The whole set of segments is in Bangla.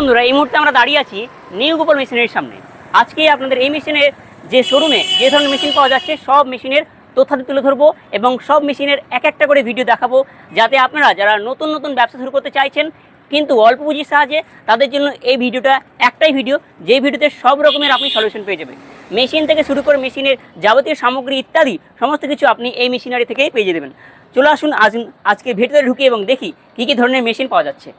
বন্ধুরা, এই মুহূর্তে আমরা দাঁড়িয়ে আছি নিউ গোপাল মেশিনের সামনে। আজকে আপনাদের এই মেশিনের যে শোরুমে যে ধরনের মেশিন পাওয়া যাচ্ছে সব মেশিনের তথ্যাদি তুলে ধরবো এবং সব মেশিনের এক একটা করে ভিডিও দেখাবো, যাতে আপনারা যারা নতুন নতুন ব্যবসা শুরু করতে চাইছেন কিন্তু অল্প পুঁজির সাহায্যে, তাদের জন্য এই ভিডিওটা একটাই ভিডিও, যে ভিডিওতে সব রকমের আপনি সলিউশন পেয়ে যাবেন। মেশিন থেকে শুরু করে মেশিনের যাবতীয় সামগ্রী ইত্যাদি সমস্ত কিছু আপনি এই মেশিনারি থেকেই পেয়ে যাবেন। চলে আসুন আজকে ভিডিওতে ঢুকি এবং দেখি কী কী ধরনের মেশিন পাওয়া যাচ্ছে।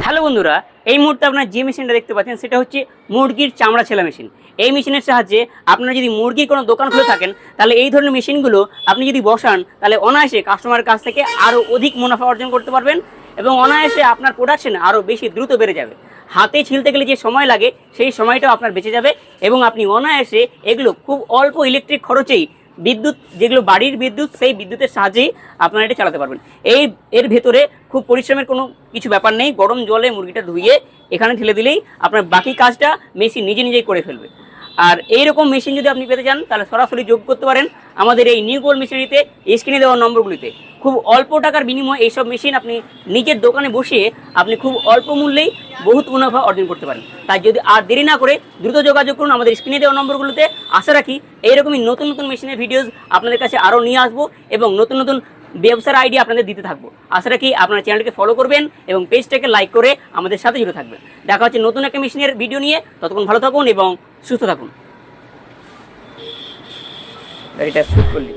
হ্যালো বন্ধুরা, এই মুহূর্তে আপনারা যে মেশিনটা দেখতে পাচ্ছেন সেটা হচ্ছে মুরগির চামড়া ছেলা মেশিন। এই মেশিনের সাহায্যে আপনারা যদি মুরগির কোনো দোকান খুলে থাকেন, তাহলে এই ধরনের মেশিনগুলো আপনি যদি বসান, তাহলে অনায়াসে কাস্টমারের কাছ থেকে আরও অধিক মুনাফা অর্জন করতে পারবেন এবং অনায়াসে আপনার প্রোডাকশন আরও বেশি দ্রুত বেড়ে যাবে। হাতে ছিলতে গেলে যে সময় লাগে সেই সময়টাও আপনার বেঁচে যাবে এবং আপনি অনায়াসে এগুলো খুব অল্প ইলেকট্রিক খরচেই, বিদ্যুৎ যেগুলো বাড়ির বিদ্যুৎ, সেই বিদ্যুতের সাহায্যেই আপনারা এটা চালাতে পারবেন। এর ভেতরে খুব পরিশ্রমের কোনো কিছু ব্যাপার নেই। গরম জলে মুরগিটা ধুয়ে এখানে ঢেলে দিলেই আপনার বাকি কাজটা মেশিন নিজেই করে ফেলবে। আর এইরকম মেশিন যদি আপনি পেতে চান, তাহলে সরাসরি যোগ করতে পারেন আমাদের এই নিউ গোপাল মেশিনারিতে, স্ক্রিনে দেওয়া নম্বরগুলিতে। খুব অল্প টাকার বিনিময়ে এইসব মেশিন আপনি নিজের দোকানে বসিয়ে আপনি খুব অল্প মূল্যেই বহুত মুনাফা অর্জন করতে পারেন। তাই যদি আর দেরি না করে দ্রুত যোগাযোগ করুন আমাদের স্ক্রিনে দেওয়া নম্বরগুলোতে। আশা রাখি এইরকমই নতুন নতুন মেশিনের ভিডিওস আপনাদের কাছে আরও নিয়ে আসবো এবং নতুন নতুন ব্যবসার আইডিয়া আপনাদের দিতে থাকবো। আশা রাখি আপনারা চ্যানেলকে ফলো করবেন এবং পেজটাকে লাইক করে আমাদের সাথে জুড়ে থাকবেন। দেখা হচ্ছে নতুন একটা মেশিনের ভিডিও নিয়ে। ততক্ষণ ভালো থাকুন এবং সুস্থ থাকুন। এটা শুট করলি।